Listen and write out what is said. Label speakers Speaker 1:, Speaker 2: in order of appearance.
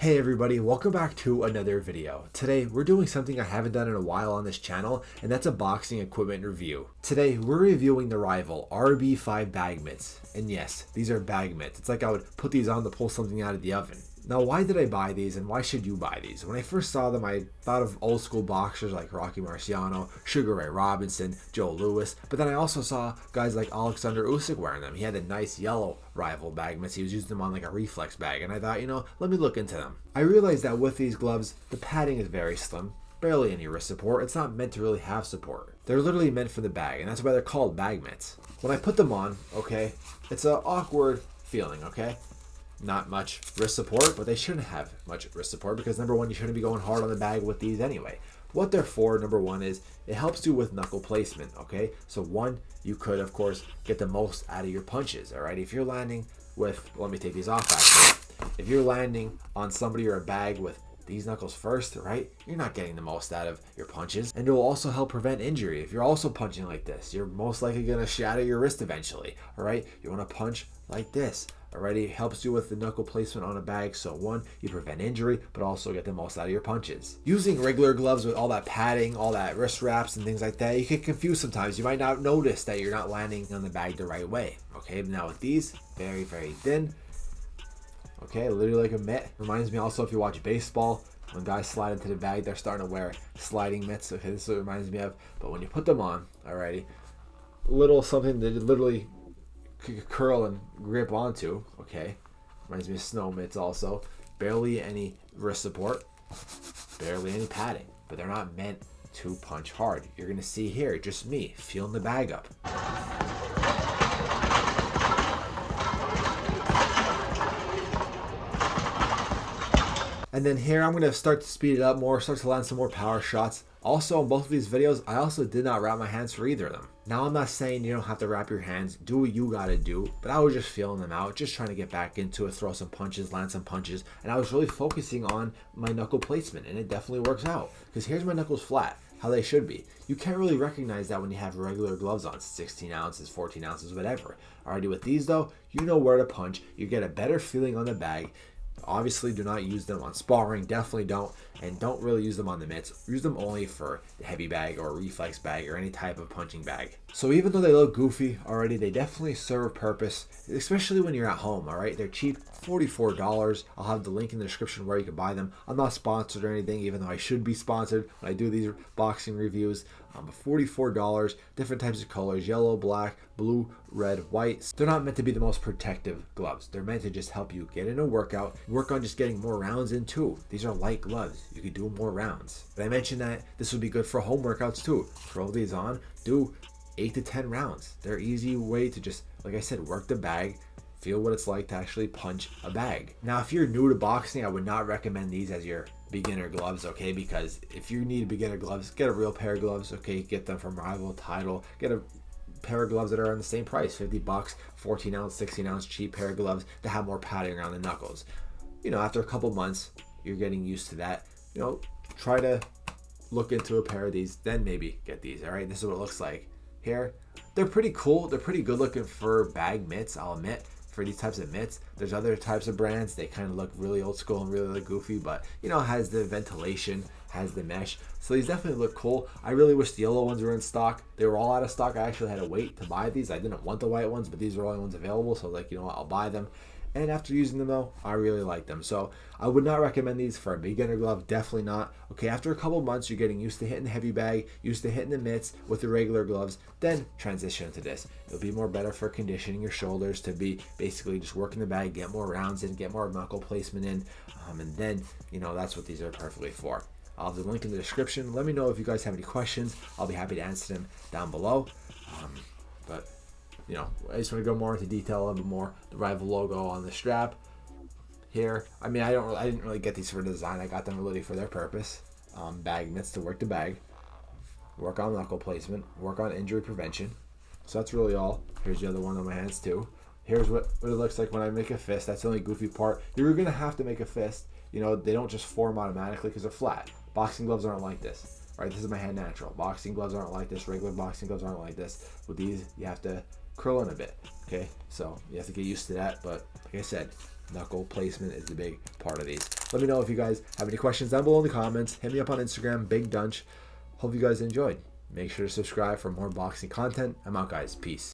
Speaker 1: Hey everybody, welcome back to another video. Today we're doing something I haven't done in a while on this channel, and that's a boxing equipment review. Today we're reviewing the Rival RB5 bag mitts. And yes, these are bag mitts. It's like I would put these on to pull something out of the oven. Now, why did I buy these and why should you buy these? When I first saw them, I thought of old school boxers like Rocky Marciano, Sugar Ray Robinson, Joe Louis, but then I also saw guys like Alexander Usyk wearing them. He had a nice yellow Rival bag mitts. He was using them on like a reflex bag, and I thought, let me look into them. I realized that with these gloves, the padding is very slim, barely any wrist support. It's not meant to really have support. They're literally meant for the bag, and that's why they're called bag mitts. When I put them on, okay, it's an awkward feeling, okay? Not much wrist support, but they shouldn't have much wrist support because number one, you shouldn't be going hard on the bag with these anyway. What they're for, number one, is it helps you with knuckle placement, okay? So one, you could, of course, get the most out of your punches, all right? If you're landing with, let me take these off actually. If you're landing on somebody or a bag with these knuckles first, right, you're not getting the most out of your punches, and it will also help prevent injury. If you're also punching like this, you're most likely going to shatter your wrist eventually, all right? You want to punch like this. Already helps you with the knuckle placement on a bag, so one, you prevent injury, but also get the most out of your punches. Using regular gloves with all that padding, all that wrist wraps and things like that, you get confused sometimes. You might not notice that you're not landing on the bag the right way. Okay, now with these, very, very thin. Okay, literally like a mitt. Reminds me also if you watch baseball, when guys slide into the bag, they're starting to wear sliding mitts. Okay, this is what it reminds me of. But when you put them on, alrighty, little something that literally curl and grip onto. Okay, reminds me of snow mitts also. Barely any wrist support, barely any padding, but they're not meant to punch hard. You're gonna see here just me feeling the bag up. And then here I'm gonna start to speed it up more, start to land some more power shots. Also, in both of these videos, I also did not wrap my hands for either of them. Now, I'm not saying you don't have to wrap your hands. Do what you gotta do. But I was just feeling them out, just trying to get back into it, throw some punches, land some punches. And I was really focusing on my knuckle placement, and it definitely works out. Because here's my knuckles flat, how they should be. You can't really recognize that when you have regular gloves on, 16 ounces, 14 ounces, whatever. Alrighty, with these though, you know where to punch. You get a better feeling on the bag. Obviously, do not use them on sparring, definitely don't, and don't really use them on the mitts. Use them only for the heavy bag or reflex bag or any type of punching bag. So even though they look goofy already, they definitely serve a purpose, especially when you're at home, all right? They're cheap, $44. I'll have the link in the description where you can buy them. I'm not sponsored or anything, even though I should be sponsored when I do these boxing reviews. But $44, different types of colors, yellow, black, blue, red, white. They're not meant to be the most protective gloves. They're meant to just help you get in a workout, work on just getting more rounds in too. These are light gloves. You can do more rounds. But I mentioned that this would be good for home workouts too. Throw these on, do 8 to 10 rounds. They're easy way to just, like I said, work the bag, feel what it's like to actually punch a bag. Now, if you're new to boxing, I would not recommend these as your beginner gloves, okay? Because if you need beginner gloves, get a real pair of gloves, okay? Get them from Rival, Title. Get a pair of gloves that are on the same price, $50, 14 ounce, 16 ounce, cheap pair of gloves that have more padding around the knuckles. After a couple months, you're getting used to that. Try to look into a pair of these, then maybe get these, all right? This is what it looks like here. They're pretty cool. They're pretty good looking for bag mitts, I'll admit. For these types of mitts, there's other types of brands. They kind of look really old school and really goofy, but has the ventilation, has the mesh, so these definitely look cool. I really wish the yellow ones were in stock. They were all out of stock. I actually had to wait to buy these. I didn't want the white ones, but these are the only ones available, so like, what, I'll buy them. And after using them though, I really like them. So I would not recommend these for a beginner glove, definitely not. Okay, after a couple months, you're getting used to hitting the heavy bag, used to hitting the mitts with the regular gloves, then transition into this. It'll be more better for conditioning your shoulders to be basically just working the bag, get more rounds in, get more knuckle placement in, and then, that's what these are perfectly for. I'll have the link in the description. Let me know if you guys have any questions. I'll be happy to answer them down below. I just want to go more into detail a little bit more. The Rival logo on the strap here. I didn't really get these for design. I got them really for their purpose. Bag mitts to work the bag, work on knuckle placement, work on injury prevention. So that's really all. Here's the other one on my hands too. Here's what it looks like when I make a fist. That's the only goofy part. You're gonna have to make a fist. They don't just form automatically because they're flat. Boxing gloves aren't like this. Right, this is my hand natural. Boxing gloves aren't like this. Regular boxing gloves aren't like this. With these, you have to curl in a bit. Okay, so you have to get used to that. But like I said, knuckle placement is the big part of these. Let me know if you guys have any questions down below in the comments. Hit me up on Instagram, Big Dunch. Hope you guys enjoyed. Make sure to subscribe for more boxing content. I'm out, guys. Peace.